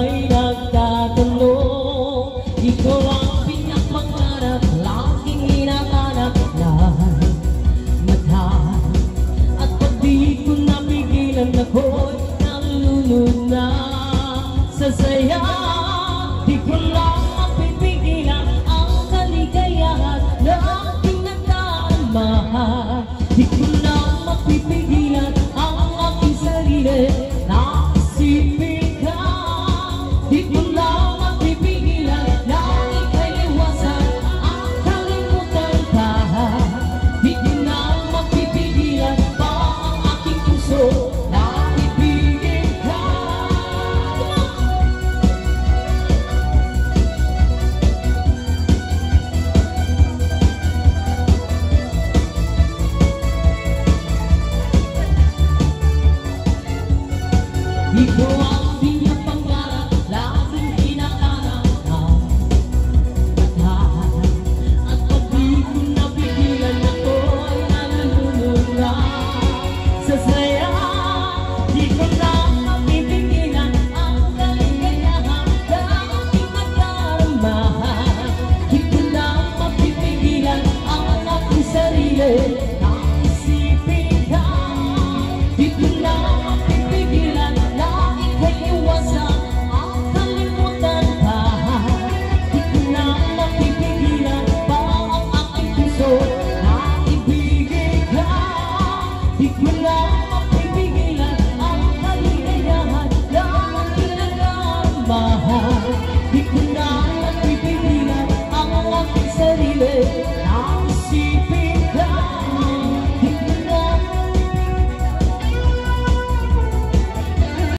ika'y nagtatanong. Ikaw ang pinagpangarap, laging hinahanap lahat mata. At pag di ko napigilan, ako'y nalulunod na sa saya. Di ko lang mapipigilan ang kaligayahan na aking nagdaan. Di ko lang mapipigilan ang aking sarili na isipin ka. Di ko lang mapipigilan na ika'y iwasan ang kalimutan ka. Di ko lang mapipigilan pa ang aking puso na ibigin ka. Ikaw ang pinapangarap, laging hinahanap na mata. At pag di ko napigilan, ako'y nalulunod na sa saya. Di ko lang mapipigilan ang kaligayahan na aking nagdarama. Di ko lang mapipigilan ang aking sarili na isipin ka. Di ko lang mapipigilan na ika'y iwasan ang kalimutan ka. Di ko lang mapipigilan pa ang aking puso na ibigin ka. Di ko lang mapipigilan ang kaligayahan na aking nadarama. Di ko